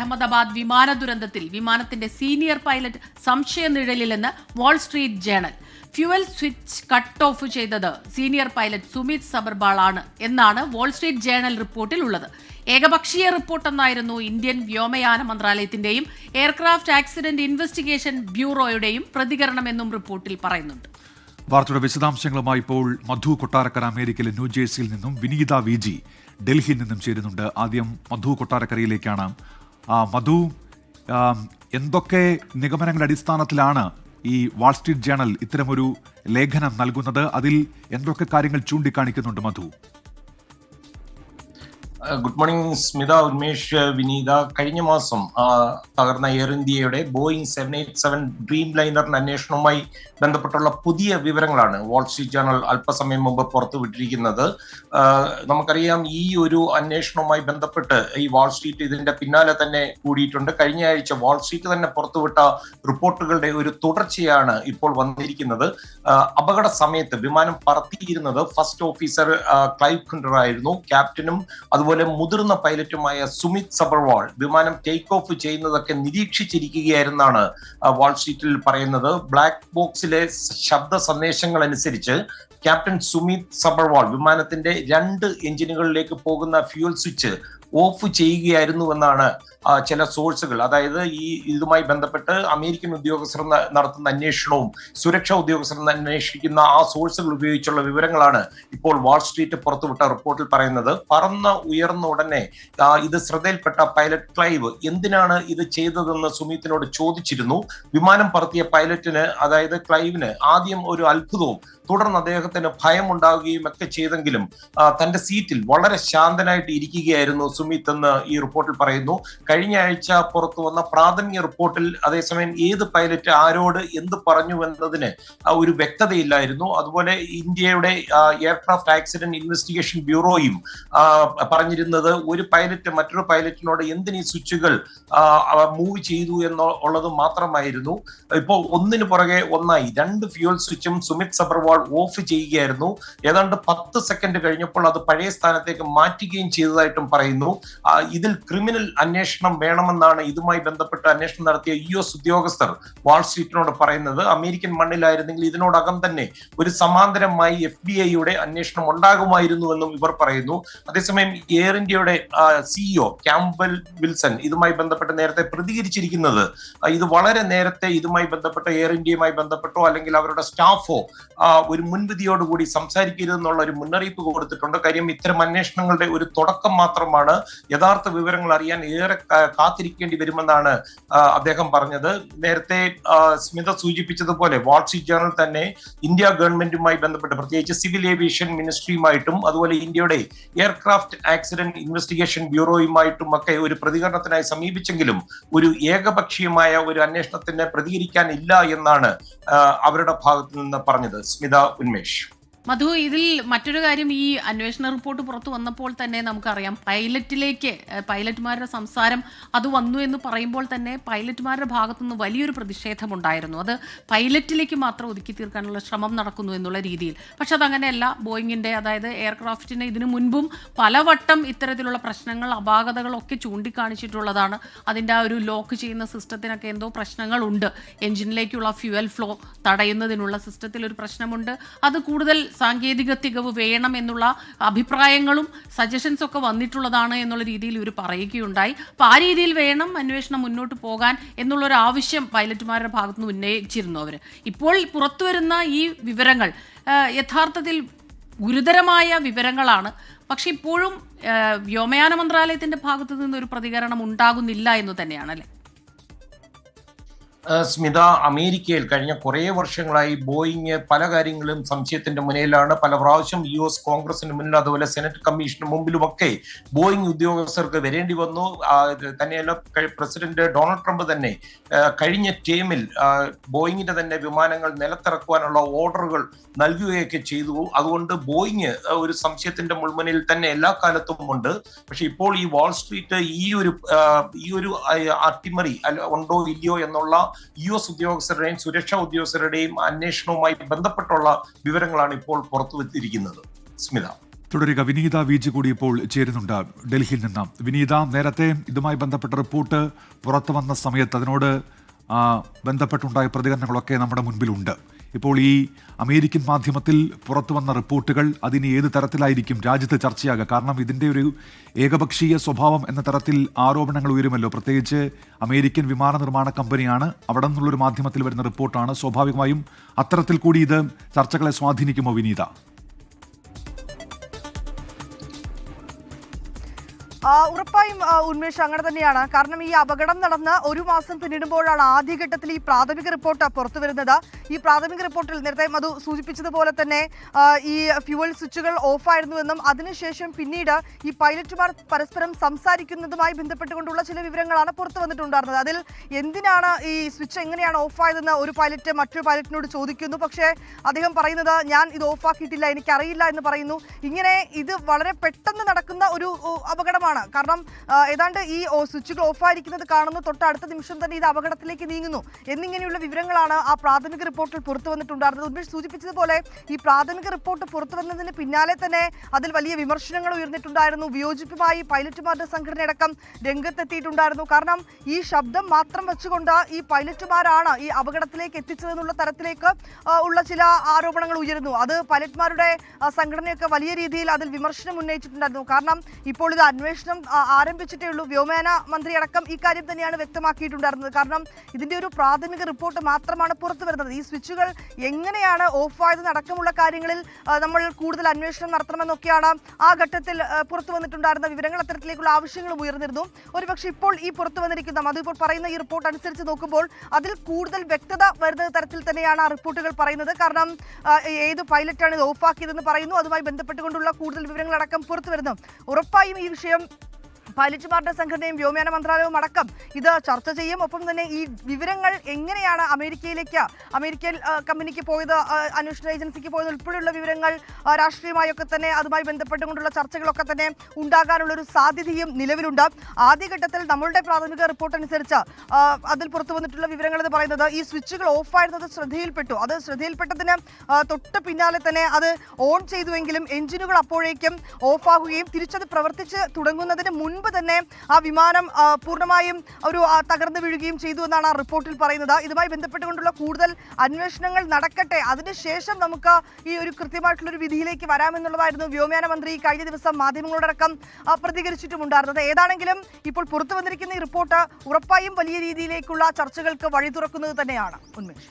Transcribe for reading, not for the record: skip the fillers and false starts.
അഹമ്മദാബാദ് വിമാന ദുരന്തത്തിൽ വിമാനത്തിന്റെ സീനിയർ പൈലറ്റ് സംശയനിഴലിലെന്ന് Wall Street Journal. Fuel switch cut off ചെയ്തത് സീനിയർ പൈലറ്റ് സുമിത് സബർവാൾ ആണ് എന്നാണ് വാൾ സ്ട്രീറ്റ് ജേണൽ റിപ്പോർട്ടിൽ ഉള്ളത്. ഏകപക്ഷീയ റിപ്പോർട്ടെന്നായിരുന്നു ഇന്ത്യൻ വ്യോമയാന മന്ത്രാലയത്തിന്റെയും എയർക്രാഫ്റ്റ് ആക്സിഡന്റ് ഇൻവെസ്റ്റിഗേഷൻ ബ്യൂറോയുടെയും പ്രതികരണമെന്നും റിപ്പോർട്ടിൽ പറയുന്നുണ്ട്. വാർത്തയുടെ വിശദാംശങ്ങളുമായി ഇപ്പോൾ മധു കൊട്ടാരക്കര അമേരിക്കയിലെ ന്യൂജേഴ്സിയിൽ നിന്നും വിനീത വി ജി ഡൽഹിയിൽ നിന്നും ചേരുന്നുണ്ട്. ആദ്യം മധു കൊട്ടാരക്കരയിലേക്കാണ്. മധു, എന്തൊക്കെ നിഗമനങ്ങളുടെ അടിസ്ഥാനത്തിലാണ് ഈ വാൾ സ്ട്രീറ്റ് ജേണൽ ഇത്തരമൊരു ലേഖനം നൽകുന്നത്? അതിൽ എന്തൊക്കെ കാര്യങ്ങൾ ചൂണ്ടിക്കാണിക്കുന്നുണ്ട് മധു? ഗുഡ് മോർണിംഗ് സ്മിത, ഉന്മേഷ്, വിനീത. കഴിഞ്ഞ മാസം തകർന്ന എയർ ഇന്ത്യയുടെ ബോയിങ് 787 ഡ്രീം ലൈനറിന്റെ അന്വേഷണവുമായി ബന്ധപ്പെട്ടുള്ള പുതിയ വിവരങ്ങളാണ് വാൾ സ്ട്രീറ്റ് ജേണൽ അല്പസമയം മുമ്പ് പുറത്തുവിട്ടിരിക്കുന്നത്. നമുക്കറിയാം, ഈ ഒരു അന്വേഷണവുമായി ബന്ധപ്പെട്ട് ഈ വാൾ സ്ട്രീറ്റ് ഇതിന്റെ പിന്നാലെ തന്നെ കൂടിയിട്ടുണ്ട്. കഴിഞ്ഞ ആഴ്ച വാൾ സ്ട്രീറ്റ് തന്നെ പുറത്തുവിട്ട റിപ്പോർട്ടുകളുടെ ഒരു തുടർച്ചയാണ് ഇപ്പോൾ വന്നിരിക്കുന്നത്. അപകട സമയത്ത് വിമാനം പറത്തിയിരുന്നത് ഫസ്റ്റ് ഓഫീസർ ക്ലൈവ് ഖുണ്ടർ ആയിരുന്നു. ക്യാപ്റ്റനും അതുപോലെ മുതിർന്ന പൈലറ്റുമായ സുമിത് സബർവാൾ വിമാനം ടേക്ക് ഓഫ് ചെയ്യുന്നതൊക്കെ നിരീക്ഷിച്ചിരിക്കുകയായിരുന്നാണ് വാൾ സ്ട്രീറ്റിൽ പറയുന്നത്. ബ്ലാക്ക് ബോക്സിലെ ശബ്ദ സന്ദേശങ്ങൾ അനുസരിച്ച് ക്യാപ്റ്റൻ സുമിത് സബർവാൾ വിമാനത്തിന്റെ 2 എഞ്ചിനുകളിലേക്ക് പോകുന്ന ഫ്യൂൽ സ്വിച്ച് ഓഫ് ചെയ്യുകയായിരുന്നുവെന്നാണ് ചില സോഴ്സുകൾ, അതായത് ഇതുമായി ബന്ധപ്പെട്ട് അമേരിക്കൻ ഉദ്യോഗസ്ഥർ നടത്തുന്ന അന്വേഷണവും സുരക്ഷാ ഉദ്യോഗസ്ഥർ അന്വേഷിക്കുന്ന ആ സോഴ്സുകൾ ഉപയോഗിച്ചുള്ള വിവരങ്ങളാണ് ഇപ്പോൾ വാൾ സ്ട്രീറ്റ് പുറത്തുവിട്ട റിപ്പോർട്ടിൽ പറയുന്നത്. ഉയർന്ന ഉടനെ ഇത് ശ്രദ്ധയിൽപ്പെട്ട പൈലറ്റ് ക്ലൈവ് എന്തിനാണ് ഇത് ചെയ്തതെന്ന് സുമിത്തിനോട് ചോദിച്ചിരുന്നു. വിമാനം പറത്തിയ പൈലറ്റിന്, അതായത് ക്ലൈവിന്, ആദ്യം ഒരു അത്ഭുതവും തുടർന്ന് അദ്ദേഹത്തിന് ഭയമുണ്ടാവുകയും ഒക്കെ ചെയ്തെങ്കിലും തന്റെ സീറ്റിൽ വളരെ ശാന്തനായിട്ട് ഇരിക്കുകയായിരുന്നു സുമിത് എന്ന് ഈ റിപ്പോർട്ടിൽ പറയുന്നു. കഴിഞ്ഞ ആഴ്ച പുറത്തു വന്ന പ്രാഥമിക റിപ്പോർട്ടിൽ അതേസമയം ഏത് പൈലറ്റ് ആരോട് എന്ത് പറഞ്ഞു എന്നതിന് ഒരു വ്യക്തതയില്ലായിരുന്നു. അതുപോലെ ഇന്ത്യയുടെ എയർക്രാഫ്റ്റ് ആക്സിഡന്റ് ഇൻവെസ്റ്റിഗേഷൻ ബ്യൂറോയും പറഞ്ഞിരുന്നത് ഒരു പൈലറ്റ് മറ്റൊരു പൈലറ്റിനോട് എന്തിനീ സ്വിച്ചുകൾ മൂവ് ചെയ്തു എന്നുള്ളത് മാത്രമായിരുന്നു. ഇപ്പോൾ ഒന്നിനു പുറകെ ഒന്നായി 2 ഫ്യൂൽ സ്വിച്ചും സുമിത് സബർവാൾ ഓഫ് ചെയ്യുകയായിരുന്നു. ഏതാണ്ട് 10 സെക്കൻഡ് കഴിഞ്ഞപ്പോൾ അത് പഴയ സ്ഥാനത്തേക്ക് മാറ്റുകയും ചെയ്തതായിട്ടും പറയുന്നു. ഇതിൽ ക്രിമിനൽ അന്വേഷണം വേണമെന്നാണ് ഇതുമായി ബന്ധപ്പെട്ട് അന്വേഷണം നടത്തിയ US ഉദ്യോഗസ്ഥർ വാൾ സ്ട്രീറ്റിനോട് പറയുന്നത്. അമേരിക്കൻ മണ്ണിലായിരുന്നെങ്കിൽ ഇതിനോടകം തന്നെ ഒരു സമാന്തരമായി FBI അന്വേഷണം ഉണ്ടാകുമായിരുന്നുവെന്നും ഇവർ പറയുന്നു. അതേസമയം എയർ ഇന്ത്യയുടെ CEO ക്യാമ്പൽ വിൽസൺ ഇതുമായി ബന്ധപ്പെട്ട് നേരത്തെ പ്രതികരിച്ചിരിക്കുന്നത് ഇത് വളരെ നേരത്തെ ഇതുമായി ബന്ധപ്പെട്ട് എയർ ഇന്ത്യയുമായി ബന്ധപ്പെട്ടോ അല്ലെങ്കിൽ അവരുടെ സ്റ്റാഫോ ഒരു മുൻവിധിയോടുകൂടി സംസാരിക്കരുതെന്നുള്ള ഒരു മുന്നറിയിപ്പ് കൊടുത്തിട്ടുണ്ട്. കാര്യം ഇത്തരം അന്വേഷണങ്ങളുടെ ഒരു തുടക്കം മാത്രമാണ്. യഥാർത്ഥ വിവരങ്ങൾ അറിയാൻ ഏറെ കാത്തിരിക്കേണ്ടി വരുമെന്നാണ് അദ്ദേഹം പറഞ്ഞത്. നേരത്തെ സ്മിത സൂചിപ്പിച്ചതുപോലെ വാൾ സ്ട്രീറ്റ് ജേണൽ തന്നെ ഇന്ത്യ ഗവൺമെന്റുമായി ബന്ധപ്പെട്ട് പ്രത്യേകിച്ച് സിവിൽ ഏവിയേഷൻ മിനിസ്ട്രിയുമായിട്ടും അതുപോലെ ഇന്ത്യയുടെ എയർക്രാഫ്റ്റ് ആക്സിഡന്റ് ഇൻവെസ്റ്റിഗേഷൻ ബ്യൂറോയുമായിട്ടും ഒക്കെ ഒരു പ്രതികരണത്തിനായി സമീപിച്ചെങ്കിലും ഒരു ഏകപക്ഷീയമായ ഒരു അന്വേഷണത്തിന് പ്രതികരിക്കാനില്ല എന്നാണ് അവരുടെ ഭാഗത്ത് നിന്ന് പറഞ്ഞത്. സ്മിത, ഉന്മേഷ്. മധു, ഇതിൽ മറ്റൊരു കാര്യം, ഈ അന്വേഷണ റിപ്പോർട്ട് പുറത്തു വന്നപ്പോൾ തന്നെ നമുക്കറിയാം പൈലറ്റുമാരുടെ സംസാരം അത് വന്നു എന്ന് പറയുമ്പോൾ തന്നെ പൈലറ്റുമാരുടെ ഭാഗത്തുനിന്ന് വലിയൊരു പ്രതിഷേധമുണ്ടായിരുന്നു. അത് പൈലറ്റിലേക്ക് മാത്രം ഒതുക്കി തീർക്കാനുള്ള ശ്രമം നടക്കുന്നു എന്നുള്ള രീതിയിൽ. പക്ഷെ അതങ്ങനെയല്ല. ബോയിങ്ങിന്റെ, അതായത് എയർക്രാഫ്റ്റിന് ഇതിനു മുൻപും പലവട്ടം ഇത്തരത്തിലുള്ള പ്രശ്നങ്ങൾ, അപാകതകളൊക്കെ ചൂണ്ടിക്കാണിച്ചിട്ടുള്ളതാണ്. അതിൻ്റെ ആ ഒരു ലോക്ക് ചെയ്യുന്ന സിസ്റ്റത്തിനൊക്കെ എന്തോ പ്രശ്നങ്ങളുണ്ട്. എഞ്ചിനിലേക്കുള്ള ഫ്യൂവൽ ഫ്ലോ തടയുന്നതിനുള്ള സിസ്റ്റത്തിൽ ഒരു പ്രശ്നമുണ്ട്. അത് കൂടുതൽ സാങ്കേതിക തികവ് വേണം എന്നുള്ള അഭിപ്രായങ്ങളും സജഷൻസ് ഒക്കെ വന്നിട്ടുള്ളതാണ് എന്നുള്ള രീതിയിൽ ഇവർ പറയുകയുണ്ടായി. അപ്പോൾ ആ രീതിയിൽ വേണം അന്വേഷണം മുന്നോട്ട് പോകാൻ എന്നുള്ളൊരു ആവശ്യം പൈലറ്റുമാരുടെ ഭാഗത്തുനിന്ന് ഉന്നയിച്ചിരുന്നു അവർ. ഇപ്പോൾ പുറത്തുവരുന്ന ഈ വിവരങ്ങൾ യഥാർത്ഥത്തിൽ ഗുരുതരമായ വിവരങ്ങളാണ്. പക്ഷെ ഇപ്പോഴും വ്യോമയാന മന്ത്രാലയത്തിന്റെ ഭാഗത്തു നിന്നൊരു പ്രതികരണം ഉണ്ടാകുന്നില്ല എന്ന് തന്നെയാണ്, അല്ലേ? സ്മിത, അമേരിക്കയിൽ കഴിഞ്ഞ കുറേ വർഷങ്ങളായി ബോയിങ് പല കാര്യങ്ങളും സംശയത്തിന്റെ മുന്നിലാണ്. പല പ്രാവശ്യം US കോൺഗ്രസിന് മുന്നിൽ അതുപോലെ സെനറ്റ് കമ്മീഷന് മുമ്പിലുമൊക്കെ ബോയിങ് ഉദ്യോഗസ്ഥർക്ക് വരേണ്ടി വന്നു. തന്നെയല്ല, പ്രസിഡന്റ് ഡൊണാൾഡ് ട്രംപ് തന്നെ കഴിഞ്ഞ ടേമിൽ ബോയിങ്ങിന്റെ തന്നെ വിമാനങ്ങൾ നിലത്തിറക്കുവാനുള്ള ഓർഡറുകൾ നൽകുകയൊക്കെ ചെയ്തു. അതുകൊണ്ട് ബോയിങ് ഒരു സംശയത്തിന്റെ മുൾമുനയിൽ തന്നെ എല്ലാ കാലത്തും ഉണ്ട്. പക്ഷെ ഇപ്പോൾ ഈ വാൾ സ്ട്രീറ്റ് ഈ ഒരു അട്ടിമറി ഉണ്ടോ ഇല്ലയോ എന്നുള്ള US ഉദ്യോഗസ്ഥരുടെയും സുരക്ഷാ ഉദ്യോഗസ്ഥരുടെയും അന്വേഷണവുമായി ബന്ധപ്പെട്ടുള്ള വിവരങ്ങളാണ് ഇപ്പോൾ പുറത്തുവന്നിരിക്കുന്നത്. സ്മിത. തുടരുക. വിനീത വിജി കൂടി ഇപ്പോൾ ചേരുന്നുണ്ട് ഡൽഹിയിൽ നിന്ന്. വിനീത, നേരത്തെ ഇതുമായി ബന്ധപ്പെട്ട റിപ്പോർട്ട് പുറത്തു വന്ന സമയത്ത് അതിനോട് ബന്ധപ്പെട്ടുണ്ടായ പ്രതികരണങ്ങളൊക്കെ നമ്മുടെ മുൻപിലുണ്ട്. ഇപ്പോൾ ഈ അമേരിക്കൻ മാധ്യമത്തിൽ പുറത്തു വന്ന റിപ്പോർട്ടുകൾ അതിന് ഏത് തരത്തിലായിരിക്കും രാജ്യത്ത് ചർച്ചയാകുക? കാരണം ഇതിൻ്റെ ഒരു ഏകപക്ഷീയ സ്വഭാവം എന്ന തരത്തിൽ ആരോപണങ്ങൾ ഉയരുമല്ലോ. പ്രത്യേകിച്ച് അമേരിക്കൻ വിമാന നിർമ്മാണ കമ്പനിയാണ്, അവിടെ നിന്നുള്ളൊരു മാധ്യമത്തിൽ വരുന്ന റിപ്പോർട്ടാണ്. സ്വാഭാവികമായും അത്തരത്തിൽ കൂടി ഇത് ചർച്ചകളെ സ്വാധീനിക്കുമോ വിനീത? ഉറപ്പായും ഉന്മേഷ് അങ്ങനെ തന്നെയാണ്. കാരണം ഈ അപകടം നടന്ന് ഒരു മാസം പിന്നിടുമ്പോഴാണ് ആദ്യഘട്ടത്തിൽ ഈ പ്രാഥമിക റിപ്പോർട്ട് പുറത്തു വരുന്നത്. ഈ പ്രാഥമിക റിപ്പോർട്ടിൽ നേരത്തെ മധു സൂചിപ്പിച്ചതുപോലെ തന്നെ ഈ ഫ്യൂവൽ സ്വിച്ചുകൾ ഓഫായിരുന്നുവെന്നും അതിനുശേഷം പിന്നീട് ഈ പൈലറ്റുമാർ പരസ്പരം സംസാരിക്കുന്നതുമായി ബന്ധപ്പെട്ടുകൊണ്ടുള്ള ചില വിവരങ്ങളാണ് പുറത്തു വന്നിട്ടുണ്ടായിരുന്നത്. അതിൽ എന്തിനാണ് ഈ സ്വിച്ച് എങ്ങനെയാണ് ഓഫായതെന്ന് ഒരു പൈലറ്റ് മറ്റൊരു പൈലറ്റിനോട് ചോദിക്കുന്നു. പക്ഷേ അദ്ദേഹം പറയുന്നത് ഞാൻ ഇത് ഓഫാക്കിയിട്ടില്ല, എനിക്കറിയില്ല എന്ന് പറയുന്നു. ഇങ്ങനെ ഇത് വളരെ പെട്ടെന്ന് നടക്കുന്ന ഒരു അപകടമാണ്. കാരണം ഏതാണ്ട് ഈ സ്വിച്ചുകൾ ഓഫായിരിക്കുന്നത് കാണുന്നു, തൊട്ടടുത്ത നിമിഷം തന്നെ ഇത് അപകടത്തിലേക്ക് നീങ്ങുന്നു എന്നിങ്ങനെയുള്ള വിവരങ്ങളാണ് ആ പ്രാഥമിക റിപ്പോർട്ടിൽ പുറത്തു വന്നിട്ടുണ്ടായിരുന്നത്. ഉന്മേഷ് സൂചിപ്പിച്ചതുപോലെ ഈ പ്രാഥമിക റിപ്പോർട്ട് പുറത്തു വന്നതിന് പിന്നാലെ തന്നെ അതിൽ വലിയ വിമർശനങ്ങൾ ഉയർന്നിട്ടുണ്ടായിരുന്നു. വിയോജിപ്പുമായി പൈലറ്റുമാരുടെ സംഘടനയടക്കം രംഗത്തെത്തിയിട്ടുണ്ടായിരുന്നു. കാരണം ഈ ശബ്ദം മാത്രം വെച്ചുകൊണ്ട് ഈ പൈലറ്റുമാരാണ് ഈ അപകടത്തിലേക്ക് എത്തിച്ചതെന്നുള്ള തരത്തിലേക്ക് ഉള്ള ചില ആരോപണങ്ങൾ ഉയരുന്നു. അത് പൈലറ്റ്മാരുടെ സംഘടനയൊക്കെ വലിയ രീതിയിൽ അതിൽ വിമർശനം ഉന്നയിച്ചിട്ടുണ്ടായിരുന്നു. കാരണം ഇപ്പോൾ ഇത് അന്വേഷണം ആരംഭിച്ചിട്ടേ ഉള്ളൂ. വ്യോമയാന മന്ത്രി അടക്കം ഈ കാര്യം തന്നെയാണ് വ്യക്തമാക്കിയിട്ടുണ്ടായിരുന്നത്. കാരണം ഇതിന്റെ ഒരു പ്രാഥമിക റിപ്പോർട്ട് മാത്രമാണ് പുറത്തു വരുന്നത്. ഈ സ്വിച്ചുകൾ എങ്ങനെയാണ് ഓഫായതെന്ന് അടക്കമുള്ള കാര്യങ്ങളിൽ നമ്മൾ കൂടുതൽ അന്വേഷണം നടത്തണമെന്നൊക്കെയാണ് ആ ഘട്ടത്തിൽ പുറത്തു വന്നിട്ടുണ്ടായിരുന്ന വിവരങ്ങൾ. അത്തരത്തിലേക്കുള്ള ആവശ്യങ്ങളും ഉയർന്നിരുന്നു. ഒരുപക്ഷെ ഇപ്പോൾ ഈ പുറത്തു വന്നിരിക്കുന്ന അതിപ്പോൾ പറയുന്ന ഈ റിപ്പോർട്ട് അനുസരിച്ച് നോക്കുമ്പോൾ അതിൽ കൂടുതൽ വ്യക്തത വരുന്ന തരത്തിൽ തന്നെയാണ് ആ റിപ്പോർട്ടുകൾ പറയുന്നത്. കാരണം ഏത് പൈലറ്റാണ് ഇത് ഓഫാക്കിയതെന്ന് പറയുന്നു. അതുമായി ബന്ധപ്പെട്ടുകൊണ്ടുള്ള കൂടുതൽ വിവരങ്ങളടക്കം പുറത്തു വരുന്നു. ഉറപ്പായും ഈ വിഷയം പൈലറ്റുമാരുടെ സംഘടനയും വ്യോമയാന മന്ത്രാലയവും അടക്കം ഇത് ചർച്ച ചെയ്യും. ഒപ്പം തന്നെ ഈ വിവരങ്ങൾ എങ്ങനെയാണ് അമേരിക്കൻ കമ്പനിക്ക് പോയത്, അന്വേഷണ ഏജൻസിക്ക് പോയത് ഉൾപ്പെടെയുള്ള വിവരങ്ങൾ രാഷ്ട്രീയമായൊക്കെ തന്നെ അതുമായി ബന്ധപ്പെട്ടുകൊണ്ടുള്ള ചർച്ചകളൊക്കെ തന്നെ ഉണ്ടാകാനുള്ളൊരു സാധ്യതയും നിലവിലുണ്ട്. ആദ്യഘട്ടത്തിൽ നമ്മളുടെ പ്രാഥമിക റിപ്പോർട്ട് അനുസരിച്ച് അതിൽ പുറത്തു വന്നിട്ടുള്ള വിവരങ്ങൾ എന്ന് പറയുന്നത് ഈ സ്വിച്ചുകൾ ഓഫായിരുന്നത് ശ്രദ്ധയിൽപ്പെട്ടു. അത് ശ്രദ്ധയിൽപ്പെട്ടതിന് തൊട്ട് പിന്നാലെ തന്നെ അത് ഓൺ ചെയ്തുവെങ്കിലും എഞ്ചിനുകൾ അപ്പോഴേക്കും ഓഫാകുകയും തിരിച്ചത് പ്രവർത്തിച്ച് തുടങ്ങുന്നതിന് മുൻപ് തന്നെ ആ വിമാനം പൂർണ്ണമായും ഒരു തകർന്നു വീഴുകയും ചെയ്തു എന്നാണ് ആ റിപ്പോർട്ടിൽ പറയുന്നത്. ഇതുമായി ബന്ധപ്പെട്ടുകൊണ്ടുള്ള കൂടുതൽ അന്വേഷണങ്ങൾ നടക്കട്ടെ, അതിനുശേഷം നമുക്ക് ഈ ഒരു കൃത്യമായിട്ടുള്ളൊരു വിധിയിലേക്ക് വരാമെന്നുള്ളതായിരുന്നു വ്യോമയാന മന്ത്രി കഴിഞ്ഞ ദിവസം മാധ്യമങ്ങളോടക്കം പ്രതികരിച്ചിട്ടുമുണ്ടായിരുന്നത്. ഏതാണെങ്കിലും ഇപ്പോൾ പുറത്തു വന്നിരിക്കുന്ന ഈ റിപ്പോർട്ട് ഉറപ്പായും വലിയ രീതിയിലേക്കുള്ള ചർച്ചകൾക്ക് വഴി തുറക്കുന്നത് തന്നെയാണ്. ഉന്മേഷ്.